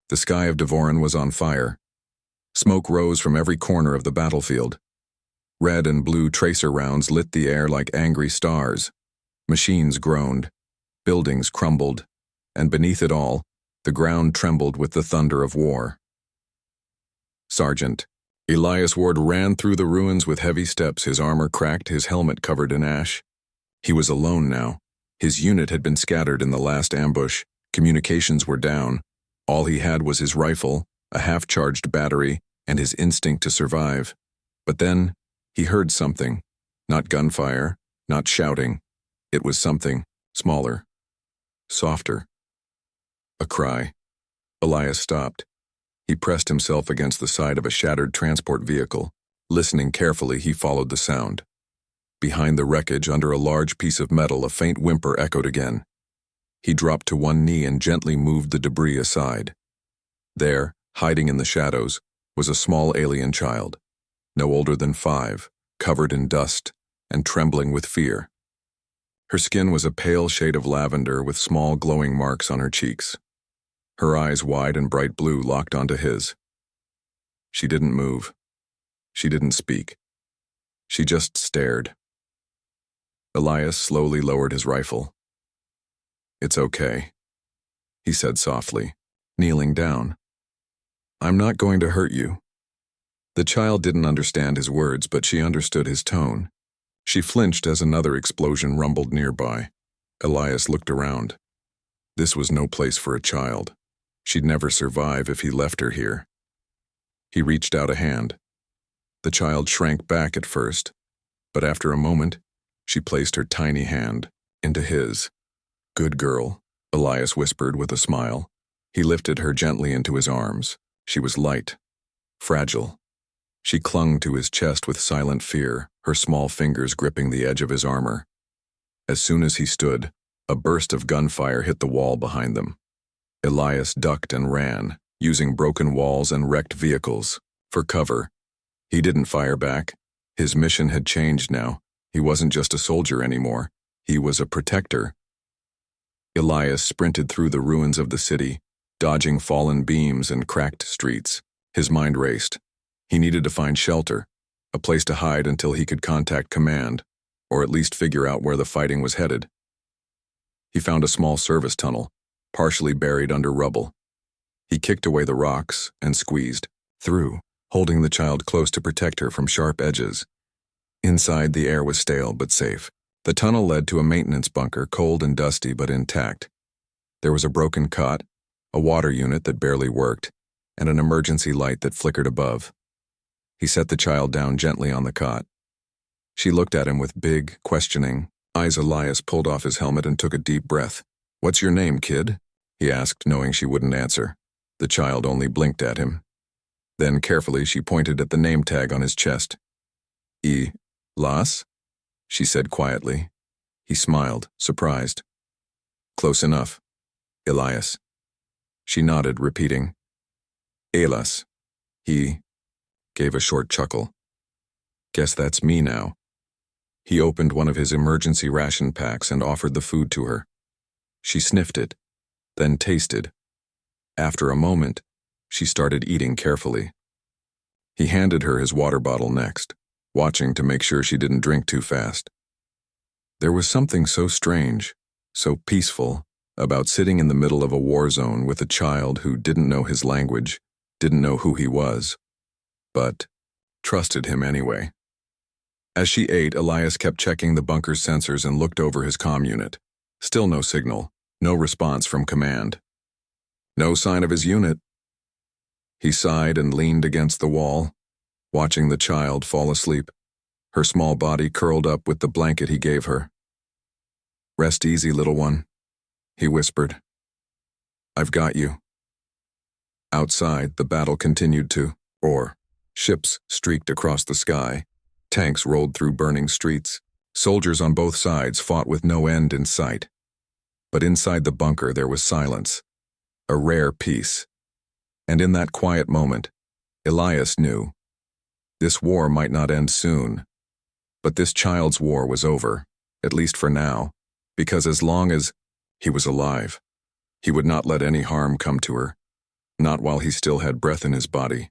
The sky of Devoran was on fire. Smoke rose from every corner of the battlefield. Red and blue tracer rounds lit the air like angry stars. Machines groaned, buildings crumbled, and beneath it all, the ground trembled with the thunder of war. Sergeant Elias Ward ran through the ruins with heavy steps, his armor cracked, his helmet covered in ash. He was alone now. His unit had been scattered in the last ambush. Communications were down. All he had was his rifle, a half-charged battery, and his instinct to survive. But then, he heard something. Not gunfire, not shouting. It was something smaller, softer. A cry. Elias stopped. He pressed himself against the side of a shattered transport vehicle. Listening carefully, he followed the sound. Behind the wreckage, under a large piece of metal, a faint whimper echoed again. He dropped to one knee and gently moved the debris aside. There, hiding in the shadows, was a small alien child, no older than 5, covered in dust and trembling with fear. Her skin was a pale shade of lavender with small glowing marks on her cheeks. Her eyes, wide and bright blue, locked onto his. She didn't move. She didn't speak. She just stared. Elias slowly lowered his rifle. "It's okay," he said softly, kneeling down. "I'm not going to hurt you." The child didn't understand his words, but she understood his tone. She flinched as another explosion rumbled nearby. Elias looked around. This was no place for a child. She'd never survive if he left her here. He reached out a hand. The child shrank back at first, but after a moment, she placed her tiny hand into his. "Good girl," Elias whispered with a smile. He lifted her gently into his arms. She was light, fragile. She clung to his chest with silent fear, her small fingers gripping the edge of his armor. As soon as he stood, a burst of gunfire hit the wall behind them. Elias ducked and ran, using broken walls and wrecked vehicles for cover. He didn't fire back. His mission had changed now. He wasn't just a soldier anymore. He was a protector. Elias sprinted through the ruins of the city, dodging fallen beams and cracked streets. His mind raced. He needed to find shelter, a place to hide until he could contact command, or at least figure out where the fighting was headed. He found a small service tunnel, partially buried under rubble. He kicked away the rocks and squeezed through, holding the child close to protect her from sharp edges. Inside, the air was stale but safe. The tunnel led to a maintenance bunker, cold and dusty but intact. There was a broken cot, a water unit that barely worked, and an emergency light that flickered above. He set the child down gently on the cot. She looked at him with big, questioning eyes. Elias pulled off his helmet and took a deep breath. "What's your name, kid?" he asked, knowing she wouldn't answer. The child only blinked at him. Then, carefully, she pointed at the name tag on his chest. "Las?" she said quietly. He smiled, surprised. "Close enough. Elias." She nodded, repeating, "Elas." He gave a short chuckle. "Guess that's me now." He opened one of his emergency ration packs and offered the food to her. She sniffed it, then tasted. After a moment, she started eating carefully. He handed her his water bottle next, watching to make sure she didn't drink too fast. There was something so strange, so peaceful, about sitting in the middle of a war zone with a child who didn't know his language, didn't know who he was, but trusted him anyway. As she ate, Elias kept checking the bunker's sensors and looked over his comm unit. Still no signal, no response from command. No sign of his unit. He sighed and leaned against the wall, watching the child fall asleep, her small body curled up with the blanket he gave her. "Rest easy, little one," he whispered. "I've got you." Outside, the battle continued to roar. Ships streaked across the sky. Tanks rolled through burning streets. Soldiers on both sides fought with no end in sight. But inside the bunker there was silence, a rare peace. And in that quiet moment, Elias knew. This war might not end soon, but this child's war was over, at least for now, because as long as he was alive, he would not let any harm come to her, Not while he still had breath in his body.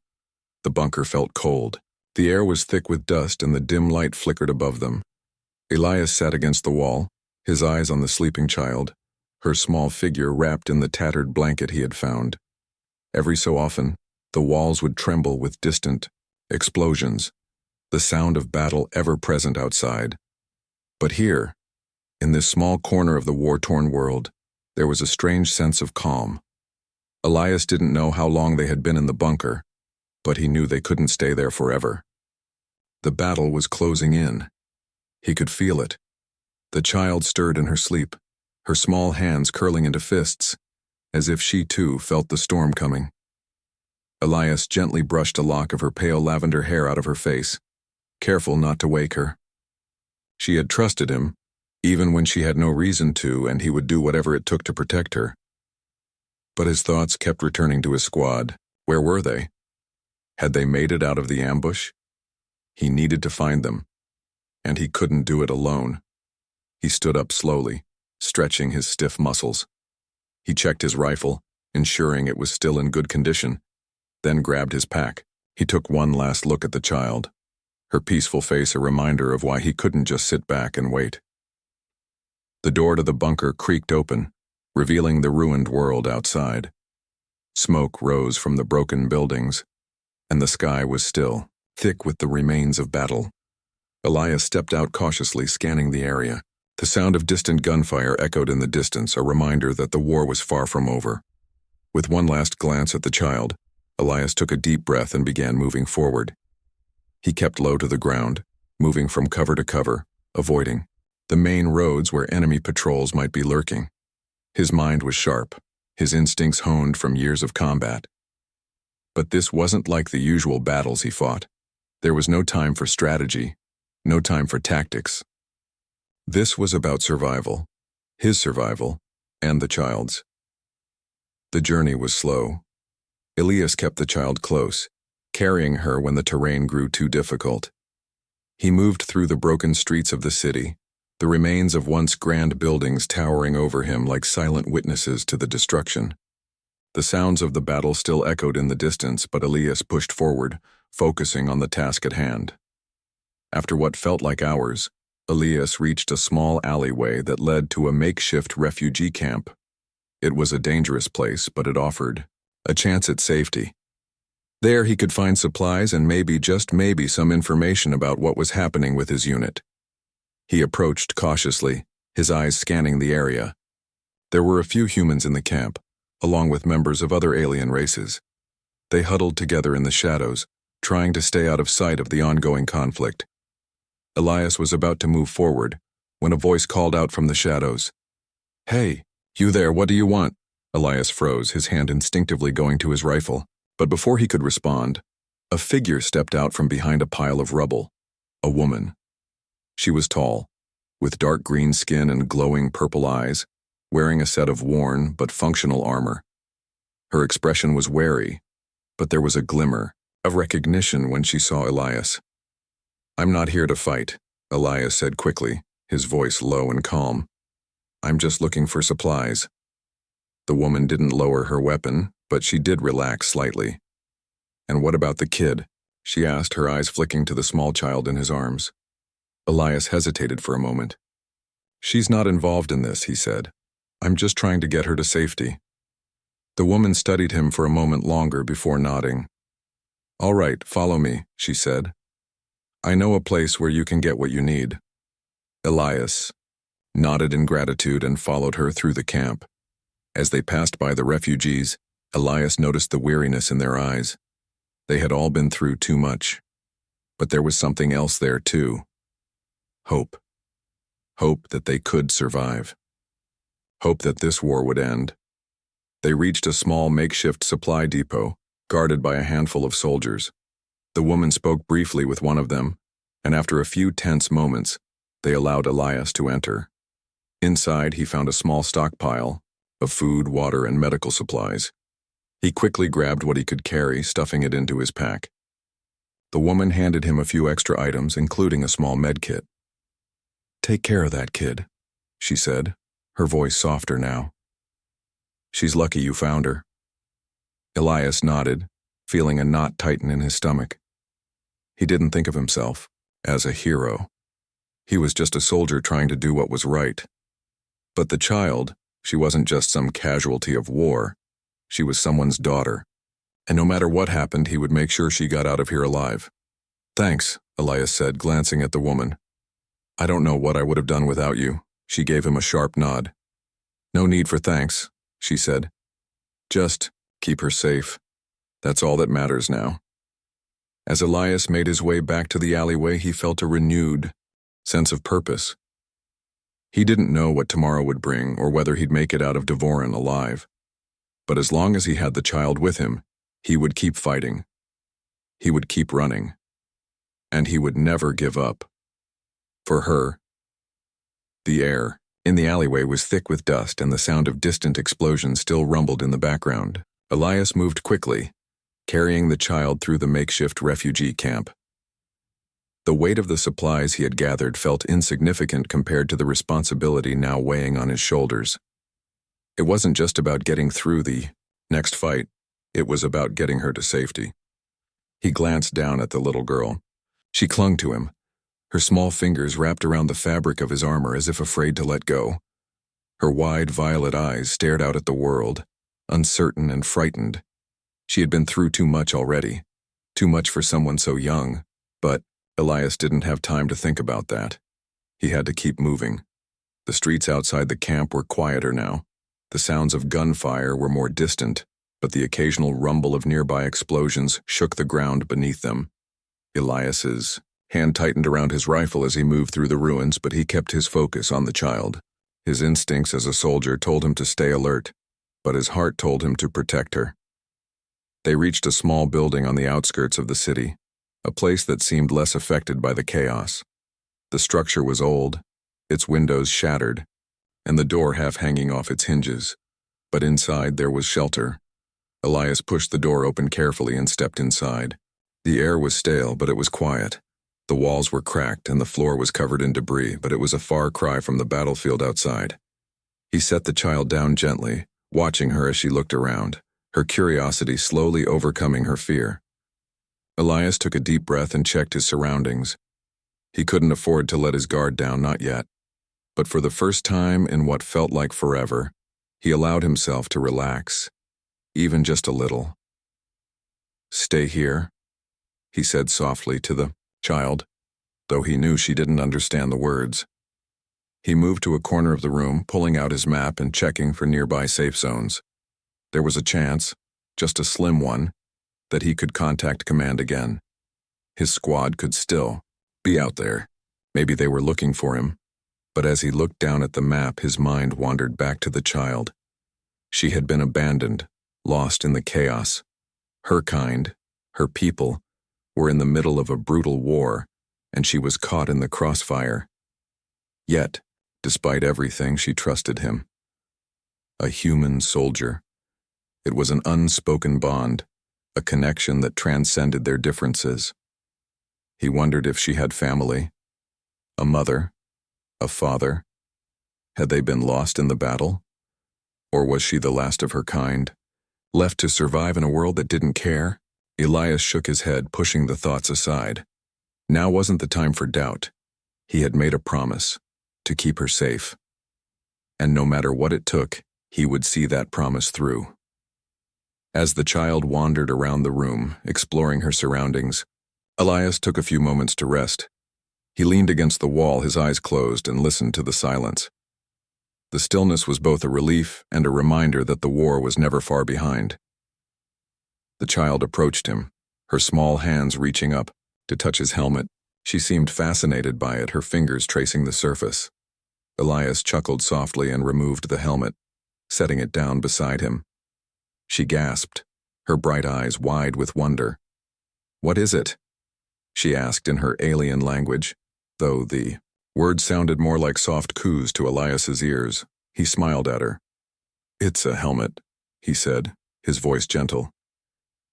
The bunker felt cold. The air was thick with dust and the dim light flickered above them. Elias sat against the wall, his eyes on the sleeping child, her small figure wrapped in the tattered blanket he had found. Every so often, the walls would tremble with distant explosions, the sound of battle ever present outside. But here, in this small corner of the war-torn world, there was a strange sense of calm. Elias didn't know how long they had been in the bunker, but he knew they couldn't stay there forever. The battle was closing in. He could feel it. The child stirred in her sleep, her small hands curling into fists, as if she too felt the storm coming. Elias gently brushed a lock of her pale lavender hair out of her face, careful not to wake her. She had trusted him, even when she had no reason to, and he would do whatever it took to protect her. But his thoughts kept returning to his squad. Where were they? Had they made it out of the ambush? He needed to find them, and he couldn't do it alone. He stood up slowly, stretching his stiff muscles. He checked his rifle, ensuring it was still in good condition, then grabbed his pack. He took one last look at the child, her peaceful face a reminder of why he couldn't just sit back and wait. The door to the bunker creaked open, revealing the ruined world outside. Smoke rose from the broken buildings, and the sky was still, thick with the remains of battle. Elias stepped out cautiously, scanning the area. The sound of distant gunfire echoed in the distance, a reminder that the war was far from over. With one last glance at the child, Elias took a deep breath and began moving forward. He kept low to the ground, moving from cover to cover, avoiding the main roads where enemy patrols might be lurking. His mind was sharp, his instincts honed from years of combat. But this wasn't like the usual battles he fought. There was no time for strategy, no time for tactics. This was about survival, his survival, and the child's. The journey was slow. Elias kept the child close, carrying her when the terrain grew too difficult. He moved through the broken streets of the city, the remains of once grand buildings towering over him like silent witnesses to the destruction. The sounds of the battle still echoed in the distance, but Elias pushed forward, focusing on the task at hand. After what felt like hours, Elias reached a small alleyway that led to a makeshift refugee camp. It was a dangerous place, but it offered a chance at safety. There he could find supplies and maybe, just maybe, some information about what was happening with his unit. He approached cautiously, his eyes scanning the area. There were a few humans in the camp, along with members of other alien races. They huddled together in the shadows, trying to stay out of sight of the ongoing conflict. Elias was about to move forward, when a voice called out from the shadows. "Hey, you there, what do you want?" Elias froze, his hand instinctively going to his rifle. But before he could respond, a figure stepped out from behind a pile of rubble. A woman. She was tall, with dark green skin and glowing purple eyes, wearing a set of worn but functional armor. Her expression was wary, but there was a glimmer of recognition when she saw Elias. "I'm not here to fight," Elias said quickly, his voice low and calm. "I'm just looking for supplies." The woman didn't lower her weapon, but she did relax slightly. "And what about the kid?" she asked, her eyes flicking to the small child in his arms. Elias hesitated for a moment. "She's not involved in this," he said. "I'm just trying to get her to safety." The woman studied him for a moment longer before nodding. "All right, follow me," she said. "I know a place where you can get what you need." Elias nodded in gratitude and followed her through the camp. As they passed by the refugees, Elias noticed the weariness in their eyes. They had all been through too much. But there was something else there too. Hope. Hope that they could survive. Hope that this war would end. They reached a small makeshift supply depot, guarded by a handful of soldiers. The woman spoke briefly with one of them, and after a few tense moments, they allowed Elias to enter. Inside, he found a small stockpile of food, water, and medical supplies. He quickly grabbed what he could carry, stuffing it into his pack. The woman handed him a few extra items, including a small med kit. "Take care of that kid," she said, her voice softer now. "She's lucky you found her." Elias nodded, feeling a knot tighten in his stomach. He didn't think of himself as a hero. He was just a soldier trying to do what was right. But the child, she wasn't just some casualty of war. She was someone's daughter. And no matter what happened, he would make sure she got out of here alive. "Thanks," Elias said, glancing at the woman. "I don't know what I would have done without you." She gave him a sharp nod. "No need for thanks," she said. "Just keep her safe. That's all that matters now." As Elias made his way back to the alleyway, he felt a renewed sense of purpose. He didn't know what tomorrow would bring or whether he'd make it out of Devoran alive. But as long as he had the child with him, he would keep fighting. He would keep running. And he would never give up. For her. The air in the alleyway was thick with dust, and the sound of distant explosions still rumbled in the background. Elias moved quickly, carrying the child through the makeshift refugee camp. The weight of the supplies he had gathered felt insignificant compared to the responsibility now weighing on his shoulders. It wasn't just about getting through the next fight, it was about getting her to safety. He glanced down at the little girl. She clung to him, her small fingers wrapped around the fabric of his armor as if afraid to let go. Her wide violet eyes stared out at the world, uncertain and frightened. She had been through too much already, too much for someone so young, but Elias didn't have time to think about that. He had to keep moving. The streets outside the camp were quieter now. The sounds of gunfire were more distant, but the occasional rumble of nearby explosions shook the ground beneath them. Elias's hand tightened around his rifle as he moved through the ruins, but he kept his focus on the child. His instincts as a soldier told him to stay alert, but his heart told him to protect her. They reached a small building on the outskirts of the city, a place that seemed less affected by the chaos. The structure was old, its windows shattered, and the door half hanging off its hinges. But inside there was shelter. Elias pushed the door open carefully and stepped inside. The air was stale, but it was quiet. The walls were cracked and the floor was covered in debris, but it was a far cry from the battlefield outside. He set the child down gently, watching her as she looked around, her curiosity slowly overcoming her fear. Elias took a deep breath and checked his surroundings. He couldn't afford to let his guard down, not yet. But for the first time in what felt like forever, he allowed himself to relax, even just a little. "Stay here," he said softly to the child, though he knew she didn't understand the words. He moved to a corner of the room, pulling out his map and checking for nearby safe zones. There was a chance, just a slim one, that he could contact command again. His squad could still be out there. Maybe they were looking for him. But as he looked down at the map, his mind wandered back to the child. She had been abandoned, lost in the chaos. Her kind, her people, were in the middle of a brutal war, and she was caught in the crossfire. Yet, despite everything, she trusted him. A human soldier. It was an unspoken bond, a connection that transcended their differences. He wondered if she had family, a mother, a father. Had they been lost in the battle? Or was she the last of her kind, left to survive in a world that didn't care? Elias shook his head, pushing the thoughts aside. Now wasn't the time for doubt. He had made a promise, to keep her safe. And no matter what it took, he would see that promise through. As the child wandered around the room, exploring her surroundings, Elias took a few moments to rest. He leaned against the wall, his eyes closed, and listened to the silence. The stillness was both a relief and a reminder that the war was never far behind. The child approached him, her small hands reaching up to touch his helmet. She seemed fascinated by it, her fingers tracing the surface. Elias chuckled softly and removed the helmet, setting it down beside him. She gasped, her bright eyes wide with wonder. "What is it?" she asked in her alien language, though the words sounded more like soft coos to Elias's ears. He smiled at her. "It's a helmet," he said, his voice gentle.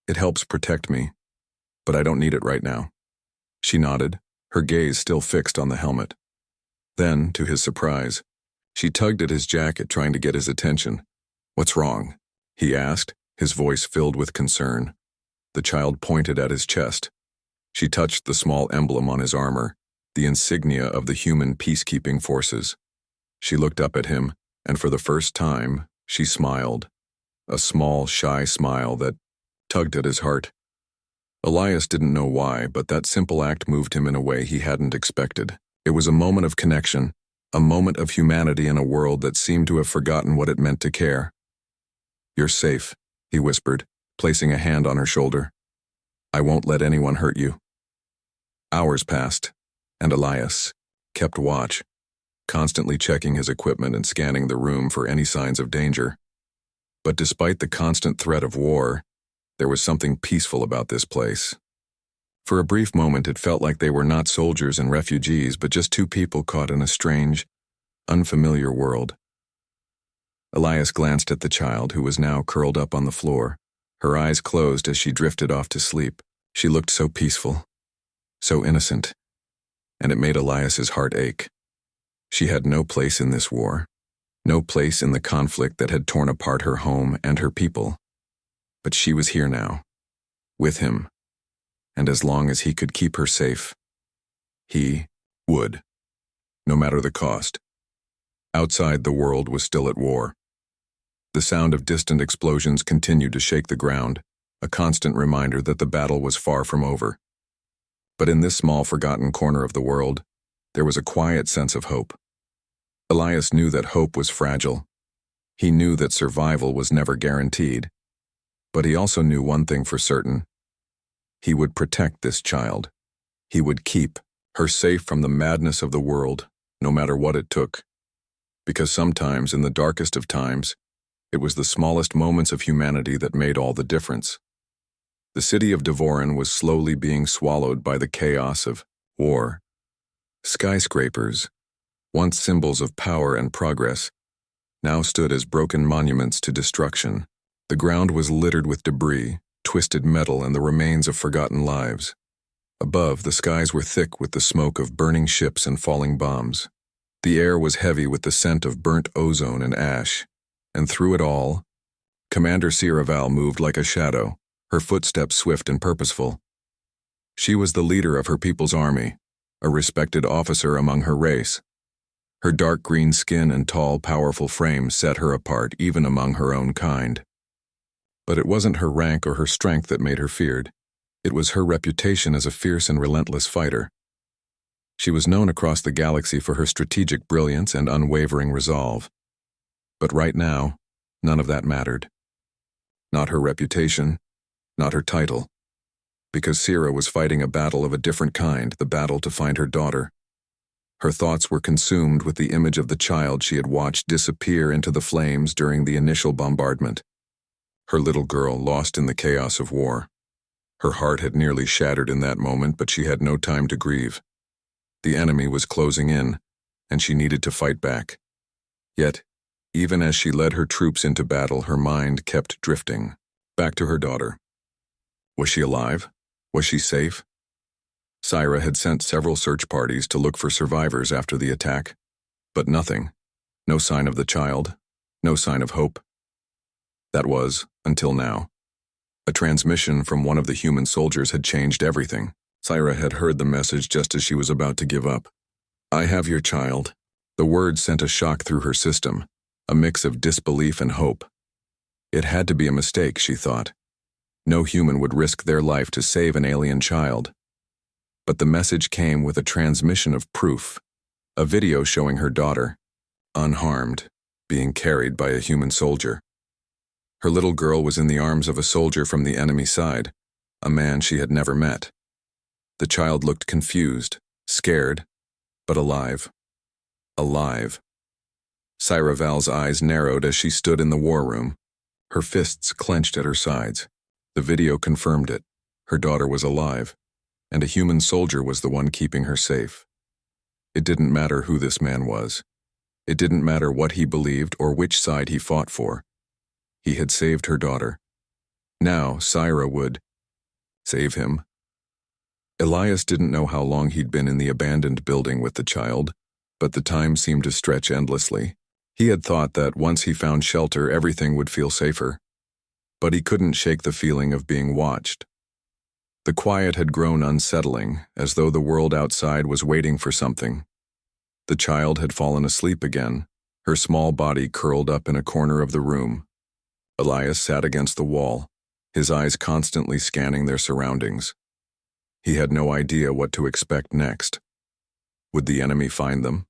"It helps protect me, but I don't need it right now." She nodded, her gaze still fixed on the helmet. Then, to his surprise, she tugged at his jacket, trying to get his attention. "What's wrong?" he asked, his voice filled with concern. The child pointed at his chest. She touched the small emblem on his armor, the insignia of the human peacekeeping forces. She looked up at him, and for the first time, she smiled. A small, shy smile that tugged at his heart. Elias didn't know why, but that simple act moved him in a way he hadn't expected. It was a moment of connection, a moment of humanity in a world that seemed to have forgotten what it meant to care. "You're safe," he whispered, placing a hand on her shoulder. "I won't let anyone hurt you." Hours passed, and Elias kept watch, constantly checking his equipment and scanning the room for any signs of danger. But despite the constant threat of war, there was something peaceful about this place. For a brief moment, it felt like they were not soldiers and refugees, but just two people caught in a strange, unfamiliar world. Elias glanced at the child, who was now curled up on the floor, her eyes closed as she drifted off to sleep. She looked so peaceful, so innocent, and it made Elias's heart ache. She had no place in this war, no place in the conflict that had torn apart her home and her people. But she was here now, with him, and as long as he could keep her safe, he would, no matter the cost. Outside, the world was still at war. The sound of distant explosions continued to shake the ground, a constant reminder that the battle was far from over. But in this small, forgotten corner of the world, there was a quiet sense of hope. Elias knew that hope was fragile. He knew that survival was never guaranteed. But he also knew one thing for certain. He would protect this child. He would keep her safe from the madness of the world, no matter what it took. Because sometimes, in the darkest of times, it was the smallest moments of humanity that made all the difference. The city of Devoran was slowly being swallowed by the chaos of war. Skyscrapers, once symbols of power and progress, now stood as broken monuments to destruction. The ground was littered with debris, twisted metal, and the remains of forgotten lives. Above, the skies were thick with the smoke of burning ships and falling bombs. The air was heavy with the scent of burnt ozone and ash. And through it all, Commander Scifi moved like a shadow, her footsteps swift and purposeful. She was the leader of her people's army, a respected officer among her race. Her dark green skin and tall, powerful frame set her apart even among her own kind. But it wasn't her rank or her strength that made her feared. It was her reputation as a fierce and relentless fighter. She was known across the galaxy for her strategic brilliance and unwavering resolve. But right now, none of that mattered. Not her reputation, not her title. Because Sira was fighting a battle of a different kind, the battle to find her daughter. Her thoughts were consumed with the image of the child she had watched disappear into the flames during the initial bombardment. Her little girl lost in the chaos of war. Her heart had nearly shattered in that moment, but she had no time to grieve. The enemy was closing in, and she needed to fight back. Yet, even as she led her troops into battle, her mind kept drifting, back to her daughter. Was she alive? Was she safe? Syra had sent several search parties to look for survivors after the attack, but nothing. No sign of the child, no sign of hope. That was, until now. A transmission from one of the human soldiers had changed everything. Syra had heard the message just as she was about to give up. "I have your child." The word sent a shock through her system, a mix of disbelief and hope. It had to be a mistake, she thought. No human would risk their life to save an alien child. But the message came with a transmission of proof, a video showing her daughter, unharmed, being carried by a human soldier. Her little girl was in the arms of a soldier from the enemy side, a man she had never met. The child looked confused, scared, but alive. Alive. Syra Val's eyes narrowed as she stood in the war room, her fists clenched at her sides. The video confirmed it. Her daughter was alive, and a human soldier was the one keeping her safe. It didn't matter who this man was. It didn't matter what he believed or which side he fought for. He had saved her daughter. Now, Syra would save him. Elias didn't know how long he'd been in the abandoned building with the child, but the time seemed to stretch endlessly. He had thought that once he found shelter, everything would feel safer. But he couldn't shake the feeling of being watched. The quiet had grown unsettling, as though the world outside was waiting for something. The child had fallen asleep again, her small body curled up in a corner of the room. Elias sat against the wall, his eyes constantly scanning their surroundings. He had no idea what to expect next. Would the enemy find them?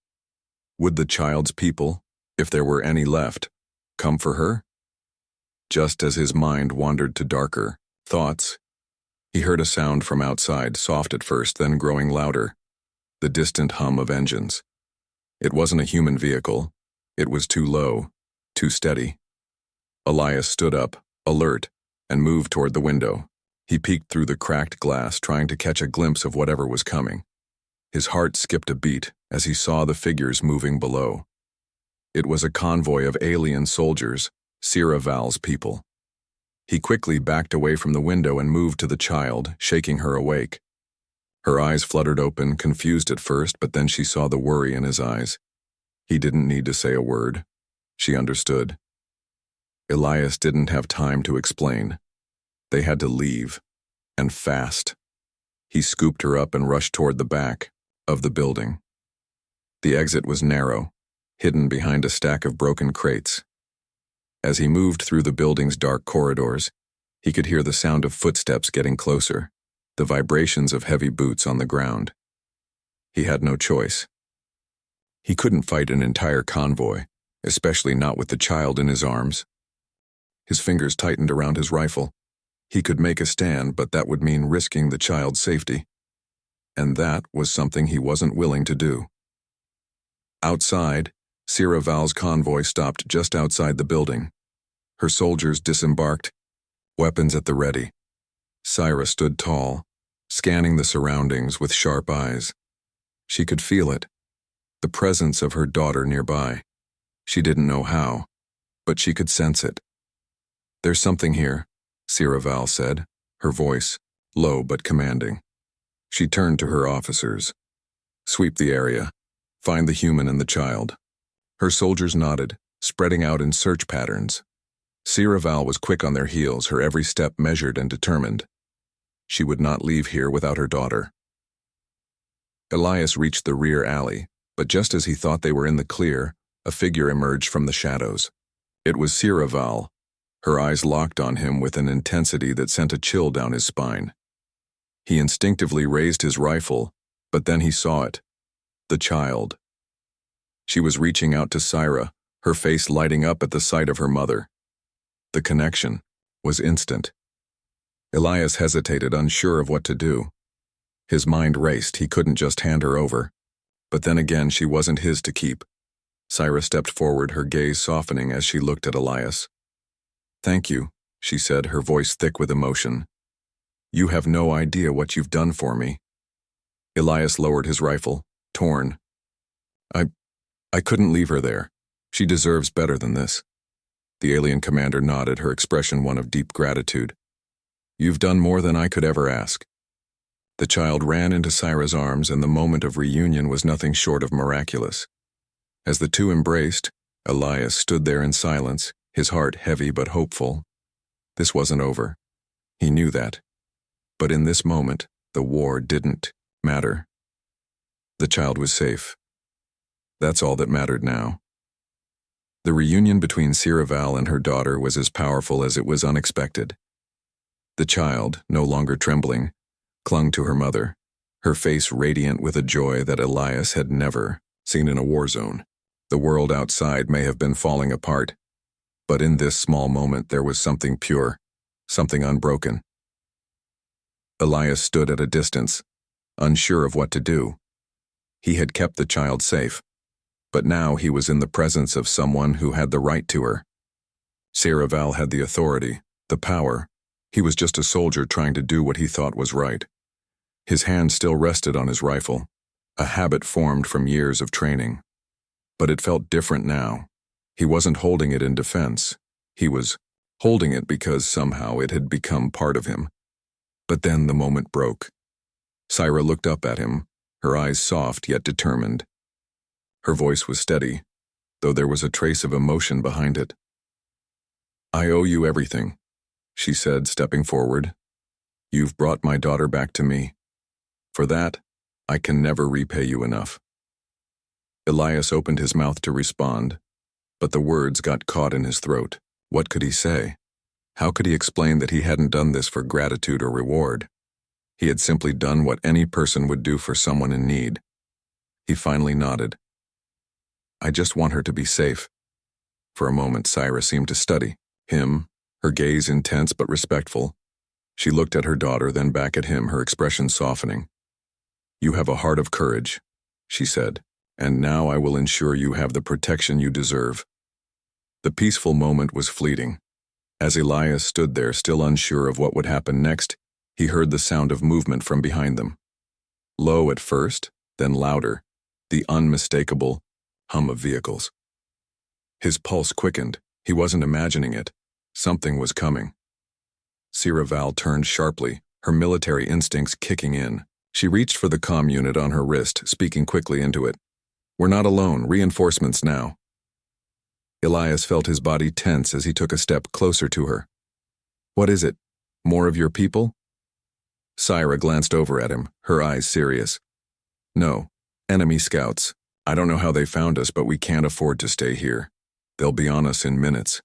Would the child's people, if there were any left, come for her? Just as his mind wandered to darker thoughts, he heard a sound from outside, soft at first, then growing louder. The distant hum of engines. It wasn't a human vehicle. It was too low, too steady. Elias stood up, alert, and moved toward the window. He peeked through the cracked glass, trying to catch a glimpse of whatever was coming. His heart skipped a beat as he saw the figures moving below. It was a convoy of alien soldiers, Scifi's people. He quickly backed away from the window and moved to the child, shaking her awake. Her eyes fluttered open, confused at first, but then she saw the worry in his eyes. He didn't need to say a word. She understood. Elias didn't have time to explain. They had to leave, and fast. He scooped her up and rushed toward the back of the building. The exit was narrow, hidden behind a stack of broken crates. As he moved through the building's dark corridors, he could hear the sound of footsteps getting closer, the vibrations of heavy boots on the ground. He had no choice. He couldn't fight an entire convoy, especially not with the child in his arms. His fingers tightened around his rifle. He could make a stand, but that would mean risking the child's safety. And that was something he wasn't willing to do. Outside, Scifi's convoy stopped just outside the building. Her soldiers disembarked, weapons at the ready. Scifi stood tall, scanning the surroundings with sharp eyes. She could feel it, the presence of her daughter nearby. She didn't know how, but she could sense it. "There's something here," Scifi said, her voice low but commanding. She turned to her officers. "Sweep the area. Find the human and the child." Her soldiers nodded, spreading out in search patterns. Scifi was quick on their heels, her every step measured and determined. She would not leave here without her daughter. Elias reached the rear alley, but just as he thought they were in the clear, a figure emerged from the shadows. It was Scifi, her eyes locked on him with an intensity that sent a chill down his spine. He instinctively raised his rifle, but then he saw it. The child. She was reaching out to Scifi, her face lighting up at the sight of her mother. The connection was instant. Elias hesitated, unsure of what to do. His mind raced. He couldn't just hand her over. But then again, she wasn't his to keep. Scifi stepped forward, her gaze softening as she looked at Elias. "Thank you," she said, her voice thick with emotion. "You have no idea what you've done for me." Elias lowered his rifle, torn. I couldn't leave her there. She deserves better than this." The alien commander nodded, her expression one of deep gratitude. "You've done more than I could ever ask." The child ran into Scifi's arms, and the moment of reunion was nothing short of miraculous. As the two embraced, Elias stood there in silence, his heart heavy but hopeful. This wasn't over. He knew that. But in this moment, the war didn't matter. The child was safe. That's all that mattered now. The reunion between Scifi and her daughter was as powerful as it was unexpected. The child, no longer trembling, clung to her mother, her face radiant with a joy that Elias had never seen in a war zone. The world outside may have been falling apart, but in this small moment there was something pure, something unbroken. Elias stood at a distance, unsure of what to do. He had kept the child safe, but now he was in the presence of someone who had the right to her. Scifi had the authority, the power. He was just a soldier trying to do what he thought was right. His hand still rested on his rifle, a habit formed from years of training. But it felt different now. He wasn't holding it in defense. He was holding it because somehow it had become part of him. But then the moment broke. Scifi looked up at him, her eyes soft yet determined. Her voice was steady, though there was a trace of emotion behind it. "I owe you everything. she said, stepping forward. "You've brought my daughter back to me. For that, I can never repay you enough." Elias opened his mouth to respond, but the words got caught in his throat. What could he say? How could he explain that he hadn't done this for gratitude or reward? He had simply done what any person would do for someone in need. He finally nodded. "I just want her to be safe." For a moment, Syra seemed to study him, her gaze intense but respectful. She looked at her daughter, then back at him, her expression softening. "You have a heart of courage," she said, "and now I will ensure you have the protection you deserve." The peaceful moment was fleeting. As Elias stood there, still unsure of what would happen next, he heard the sound of movement from behind them. Low at first, then louder, the unmistakable hum of vehicles. His pulse quickened. He wasn't imagining it. Something was coming. Scifi turned sharply, her military instincts kicking in. She reached for the comm unit on her wrist, speaking quickly into it. "We're not alone. Reinforcements now." Elias felt his body tense as he took a step closer to her. "What is it? More of your people?" Syra glanced over at him, her eyes serious. "No, enemy scouts. I don't know how they found us, but we can't afford to stay here. They'll be on us in minutes."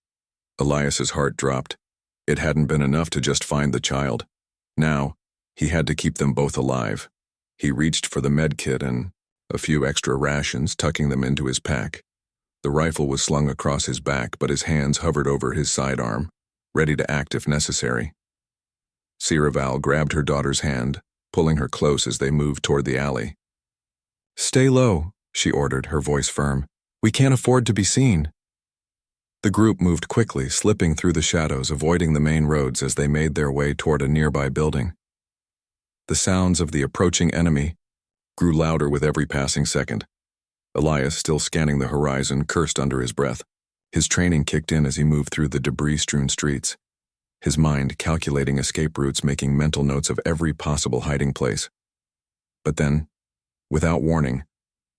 Elias's heart dropped. It hadn't been enough to just find the child. Now, he had to keep them both alive. He reached for the med kit and a few extra rations, tucking them into his pack. The rifle was slung across his back, but his hands hovered over his sidearm, ready to act if necessary. Scifi grabbed her daughter's hand, pulling her close as they moved toward the alley. "Stay low," she ordered, her voice firm. "We can't afford to be seen." The group moved quickly, slipping through the shadows, avoiding the main roads as they made their way toward a nearby building. The sounds of the approaching enemy grew louder with every passing second. Elias, still scanning the horizon, cursed under his breath. His training kicked in as he moved through the debris-strewn streets, his mind calculating escape routes, making mental notes of every possible hiding place. But then, without warning,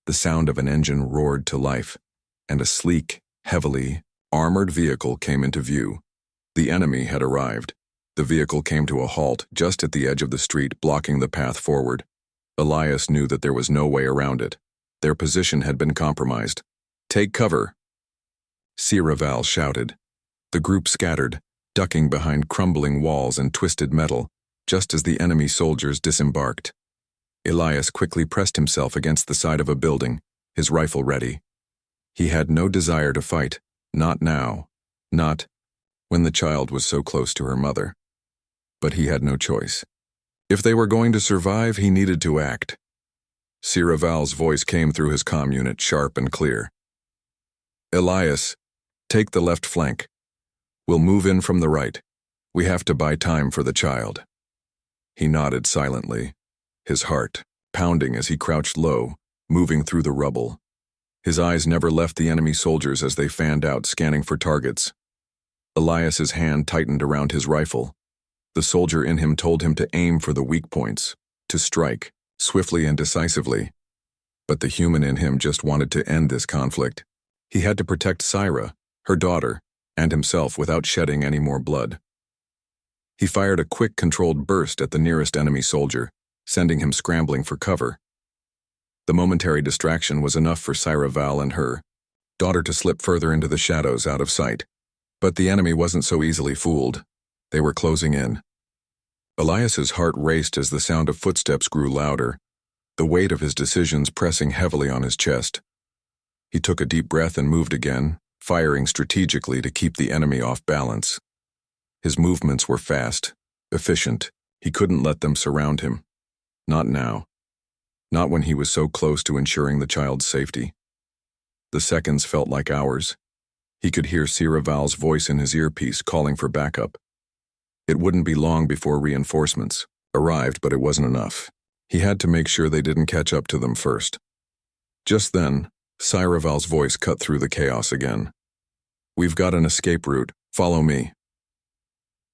the sound of an engine roared to life, and a sleek, heavily armored vehicle came into view. The enemy had arrived. The vehicle came to a halt just at the edge of the street, blocking the path forward. Elias knew that there was no way around it. Their position had been compromised. "Take cover!" Scifi shouted. The group scattered, ducking behind crumbling walls and twisted metal, just as the enemy soldiers disembarked. Elias quickly pressed himself against the side of a building, his rifle ready. He had no desire to fight. Not now. Not when the child was so close to her mother. But he had no choice. If they were going to survive, he needed to act. Scifi's voice came through his comm unit, sharp and clear. "Elias, take the left flank. We'll move in from the right. We have to buy time for the child." He nodded silently, his heart pounding as he crouched low, moving through the rubble. His eyes never left the enemy soldiers as they fanned out, scanning for targets. Elias's hand tightened around his rifle. The soldier in him told him to aim for the weak points, to strike, swiftly and decisively. But the human in him just wanted to end this conflict. He had to protect Syra, her daughter, and himself without shedding any more blood. He fired a quick, controlled burst at the nearest enemy soldier, sending him scrambling for cover. The momentary distraction was enough for Scifi and her daughter to slip further into the shadows, out of sight. But the enemy wasn't so easily fooled. They were closing in. Elias's heart raced as the sound of footsteps grew louder, the weight of his decisions pressing heavily on his chest. He took a deep breath and moved again, firing strategically to keep the enemy off balance. His movements were fast, efficient. He couldn't let them surround him. Not now. Not when he was so close to ensuring the child's safety. The seconds felt like hours. He could hear Scifi's voice in his earpiece calling for backup. It wouldn't be long before reinforcements arrived, but it wasn't enough. He had to make sure they didn't catch up to them first. Just then, Scifi's voice cut through the chaos again. "We've got an escape route. Follow me."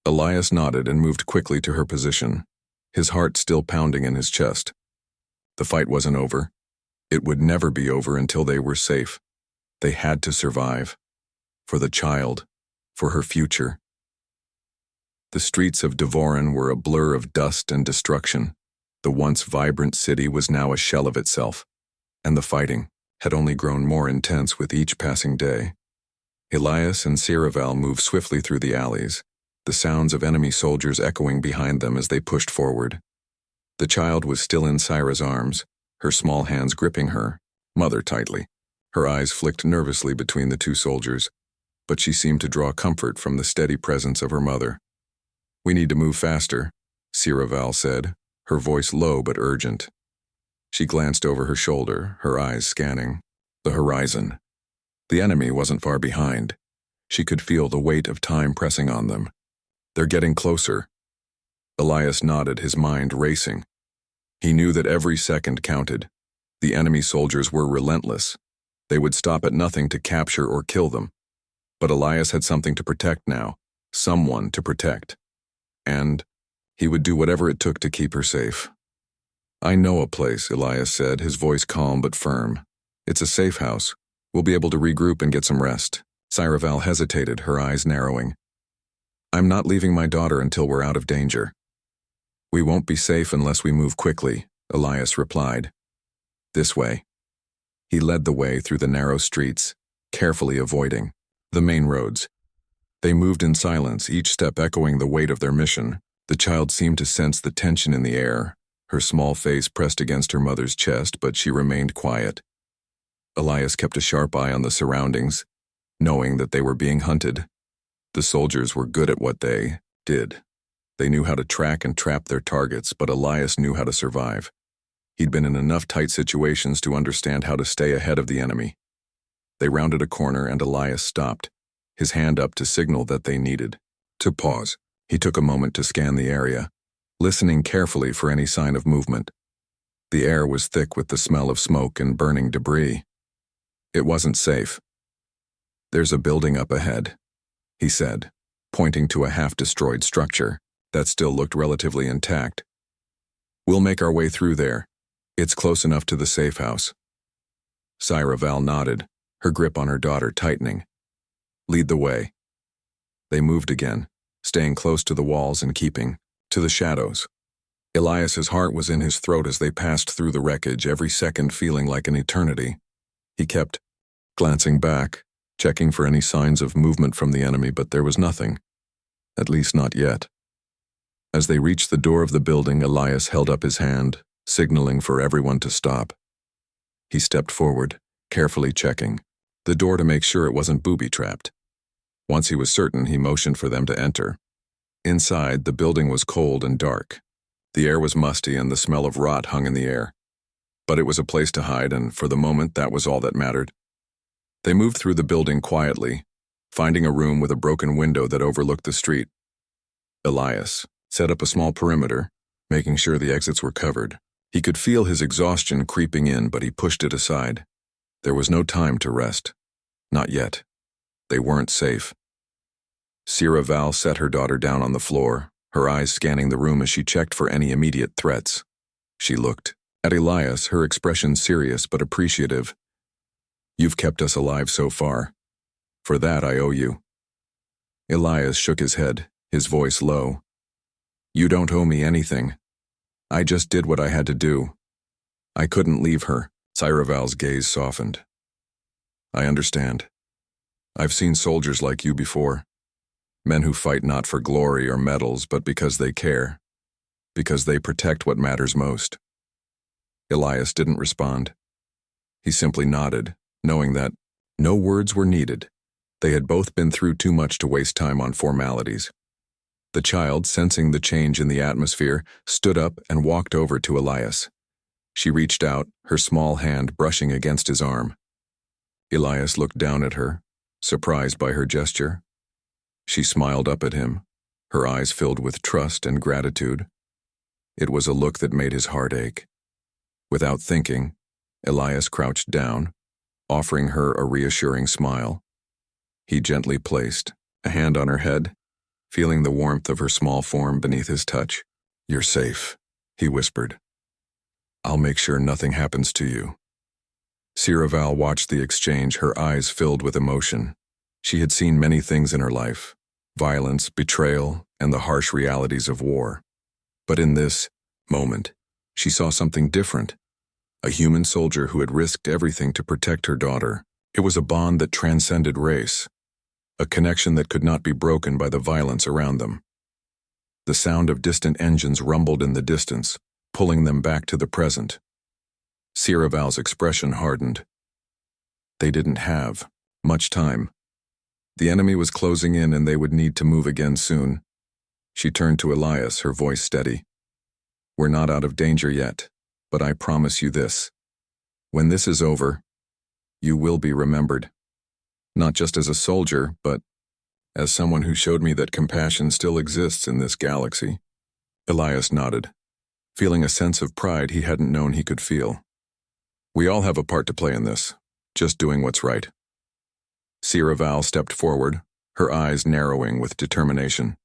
Elias nodded and moved quickly to her position, his heart still pounding in his chest. The fight wasn't over. It would never be over until they were safe. They had to survive. For the child. For her future. The streets of Devoren were a blur of dust and destruction. The once vibrant city was now a shell of itself, and the fighting had only grown more intense with each passing day. Elias and Siraval moved swiftly through the alleys, the sounds of enemy soldiers echoing behind them as they pushed forward. The child was still in Syra's arms, her small hands gripping her mother tightly. Her eyes flicked nervously between the two soldiers, but she seemed to draw comfort from the steady presence of her mother. "We need to move faster," Siraval said, her voice low but urgent. She glanced over her shoulder, her eyes scanning the horizon. The enemy wasn't far behind. She could feel the weight of time pressing on them. "They're getting closer." Elias nodded, his mind racing. He knew that every second counted. The enemy soldiers were relentless. They would stop at nothing to capture or kill them. But Elias had something to protect now, someone to protect. And he would do whatever it took to keep her safe. "I know a place," Elias said, his voice calm but firm. "It's a safe house. We'll be able to regroup and get some rest." Siraval hesitated, her eyes narrowing. "I'm not leaving my daughter until we're out of danger." "We won't be safe unless we move quickly," Elias replied. "This way." He led the way through the narrow streets, carefully avoiding the main roads. They moved in silence, each step echoing the weight of their mission. The child seemed to sense the tension in the air, her small face pressed against her mother's chest, but she remained quiet. Elias kept a sharp eye on the surroundings, knowing that they were being hunted. The soldiers were good at what they did. They knew how to track and trap their targets, but Elias knew how to survive. He'd been in enough tight situations to understand how to stay ahead of the enemy. They rounded a corner and Elias stopped, his hand up to signal that they needed to pause. He took a moment to scan the area, listening carefully for any sign of movement. The air was thick with the smell of smoke and burning debris. It wasn't safe. "There's a building up ahead," he said, pointing to a half-destroyed structure that still looked relatively intact. "We'll make our way through there. It's close enough to the safe house." Siraval nodded, her grip on her daughter tightening. "Lead the way." They moved again, staying close to the walls and keeping to the shadows. Elias's heart was in his throat as they passed through the wreckage, every second feeling like an eternity. He kept glancing back, checking for any signs of movement from the enemy, but there was nothing. At least not yet. As they reached the door of the building, Elias held up his hand, signaling for everyone to stop. He stepped forward, carefully checking the door to make sure it wasn't booby-trapped. Once he was certain, he motioned for them to enter. Inside, the building was cold and dark. The air was musty and the smell of rot hung in the air. But it was a place to hide, and for the moment, that was all that mattered. They moved through the building quietly, finding a room with a broken window that overlooked the street. Elias set up a small perimeter, making sure the exits were covered. He could feel his exhaustion creeping in, but he pushed it aside. There was no time to rest. Not yet. They weren't safe. Siraval set her daughter down on the floor, her eyes scanning the room as she checked for any immediate threats. She looked at Elias, her expression serious but appreciative. "You've kept us alive so far. For that I owe you." Elias shook his head, his voice low. "You don't owe me anything. I just did what I had to do. I couldn't leave her." Siraval's gaze softened. "I understand. I've seen soldiers like you before. Men who fight not for glory or medals, but because they care. Because they protect what matters most." Elias didn't respond. He simply nodded, knowing that no words were needed. They had both been through too much to waste time on formalities. The child, sensing the change in the atmosphere, stood up and walked over to Elias. She reached out, her small hand brushing against his arm. Elias looked down at her, surprised by her gesture. She smiled up at him, her eyes filled with trust and gratitude. It was a look that made his heart ache. Without thinking, Elias crouched down, offering her a reassuring smile. He gently placed a hand on her head, feeling the warmth of her small form beneath his touch. "You're safe," he whispered. "I'll make sure nothing happens to you." Siraval watched the exchange, her eyes filled with emotion. She had seen many things in her life: violence, betrayal, and the harsh realities of war. But in this moment, she saw something different. A human soldier who had risked everything to protect her daughter. It was a bond that transcended race, a connection that could not be broken by the violence around them. The sound of distant engines rumbled in the distance, pulling them back to the present. Scifi's expression hardened. They didn't have much time. The enemy was closing in and they would need to move again soon. She turned to Elias, her voice steady. We're not out of danger yet, but I promise you this. When this is over, you will be remembered. Not just as a soldier, but as someone who showed me that compassion still exists in this galaxy. Elias nodded, feeling a sense of pride he hadn't known he could feel. We all have a part to play in this, just doing what's right. Scifi stepped forward, her eyes narrowing with determination.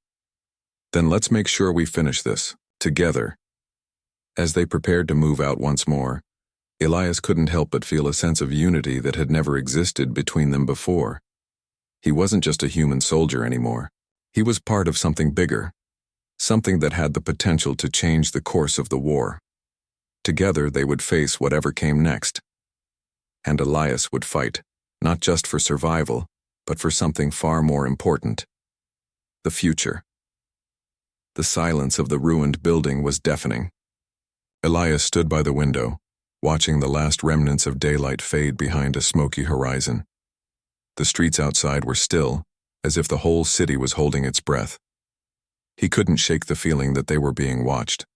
Then let's make sure we finish this, together. As they prepared to move out once more, Elias couldn't help but feel a sense of unity that had never existed between them before. He wasn't just a human soldier anymore. He was part of something bigger, something that had the potential to change the course of the war. Together they would face whatever came next. And Elias would fight, not just for survival, but for something far more important. The future. The silence of the ruined building was deafening. Elias stood by the window, watching the last remnants of daylight fade behind a smoky horizon. The streets outside were still, as if the whole city was holding its breath. He couldn't shake the feeling that they were being watched.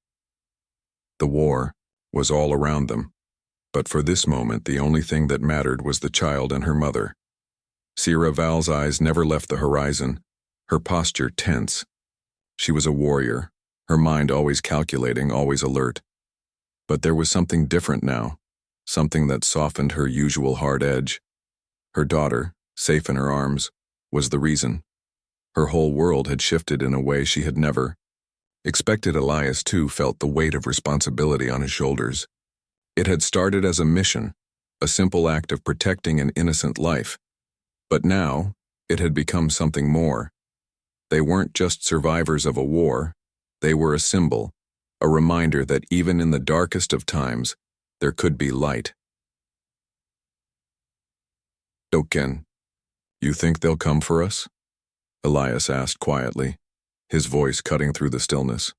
The war was all around them, but for this moment the only thing that mattered was the child and her mother. Scifi's eyes never left the horizon, her posture tense. She was a warrior, her mind always calculating, always alert. But there was something different now, something that softened her usual hard edge. Her daughter, safe in her arms, was the reason. Her whole world had shifted in a way she had never expected. Elias, too, felt the weight of responsibility on his shoulders. It had started as a mission, a simple act of protecting an innocent life. But now, it had become something more. They weren't just survivors of a war, they were a symbol, a reminder that even in the darkest of times, there could be light. Doken, you think they'll come for us? Elias asked quietly, his voice cutting through the stillness.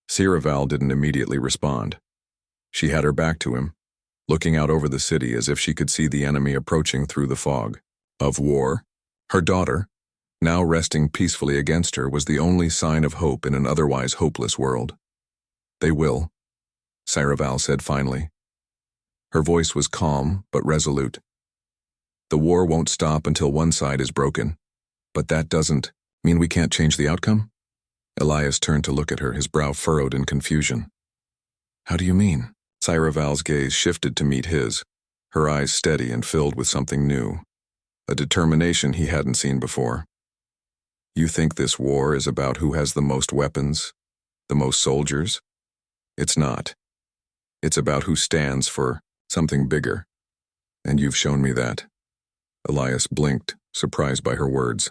Scifi didn't immediately respond. She had her back to him, looking out over the city as if she could see the enemy approaching through the fog of war. Her daughter, now resting peacefully against her, was the only sign of hope in an otherwise hopeless world. They will, Scifi said finally. Her voice was calm but resolute. The war won't stop until one side is broken, but that doesn't mean we can't change the outcome? Elias turned to look at her, his brow furrowed in confusion. How do you mean? Scifi's gaze shifted to meet his, her eyes steady and filled with something new, a determination he hadn't seen before. You think this war is about who has the most weapons, the most soldiers? It's not. It's about who stands for something bigger. And you've shown me that. Elias blinked, surprised by her words.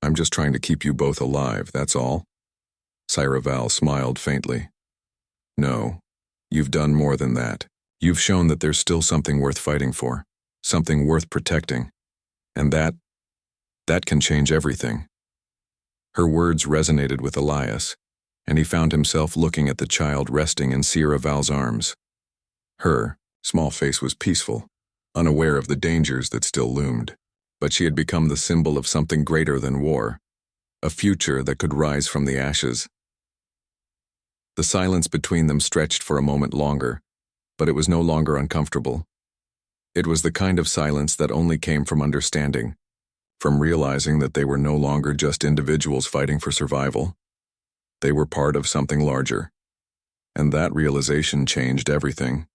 I'm just trying to keep you both alive, that's all. Scifi smiled faintly. No, you've done more than that. You've shown that there's still something worth fighting for, something worth protecting. And that can change everything. Her words resonated with Elias, and he found himself looking at the child resting in Scifi's arms. Her small face was peaceful, unaware of the dangers that still loomed, but she had become the symbol of something greater than war, a future that could rise from the ashes. The silence between them stretched for a moment longer, but it was no longer uncomfortable. It was the kind of silence that only came from understanding, from realizing that they were no longer just individuals fighting for survival. They were part of something larger, and that realization changed everything.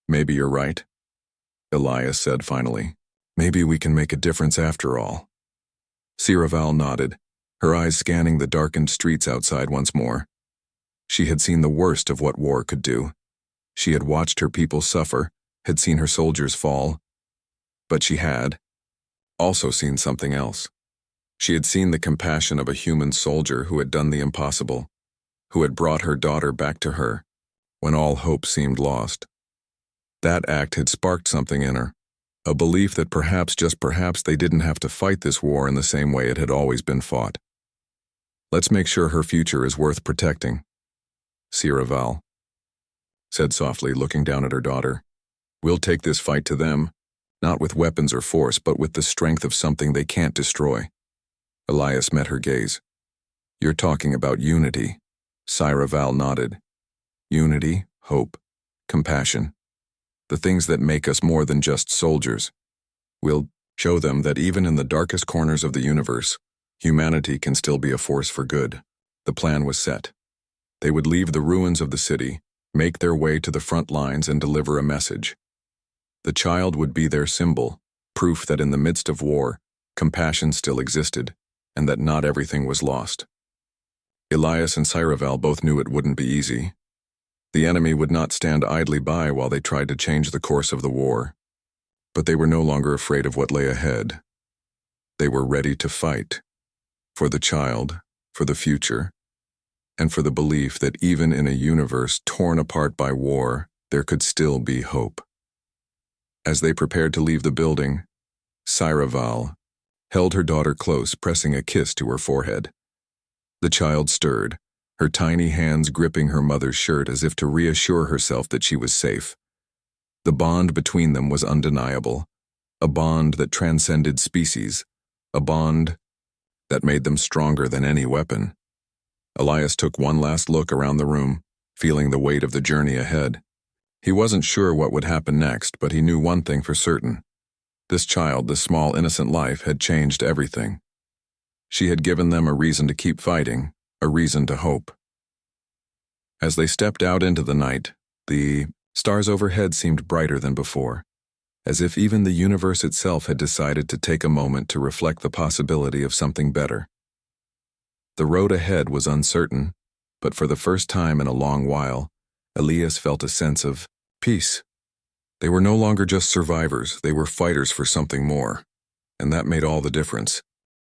Maybe you're right, Elias said finally. Maybe we can make a difference after all. Scifi nodded, her eyes scanning the darkened streets outside once more. She had seen the worst of what war could do. She had watched her people suffer, had seen her soldiers fall. But she had also seen something else. She had seen the compassion of a human soldier who had done the impossible, who had brought her daughter back to her when all hope seemed lost. That act had sparked something in her, a belief that perhaps, just perhaps, they didn't have to fight this war in the same way it had always been fought. Let's make sure her future is worth protecting, Scifi said softly, looking down at her daughter. We'll take this fight to them, not with weapons or force, but with the strength of something they can't destroy. Elias met her gaze. You're talking about unity. Scifi nodded. Unity, hope, compassion. The things that make us more than just soldiers. We'll show them that even in the darkest corners of the universe, humanity can still be a force for good. The plan was set. They would leave the ruins of the city, make their way to the front lines and deliver a message. The child would be their symbol, proof that in the midst of war, compassion still existed, and that not everything was lost. Elias and Scifi both knew it wouldn't be easy. The enemy would not stand idly by while they tried to change the course of the war. But they were no longer afraid of what lay ahead. They were ready to fight. For the child, for the future, and for the belief that even in a universe torn apart by war, there could still be hope. As they prepared to leave the building, Scifi held her daughter close, pressing a kiss to her forehead. The child stirred, her tiny hands gripping her mother's shirt as if to reassure herself that she was safe. The bond between them was undeniable, a bond that transcended species, a bond that made them stronger than any weapon. Elias took one last look around the room, feeling the weight of the journey ahead. He wasn't sure what would happen next, but he knew one thing for certain. This child, this small innocent life, had changed everything. She had given them a reason to keep fighting, a reason to hope. As they stepped out into the night, the stars overhead seemed brighter than before, as if even the universe itself had decided to take a moment to reflect the possibility of something better. The road ahead was uncertain, but for the first time in a long while, Elias felt a sense of peace. They were no longer just survivors, they were fighters for something more, and that made all the difference.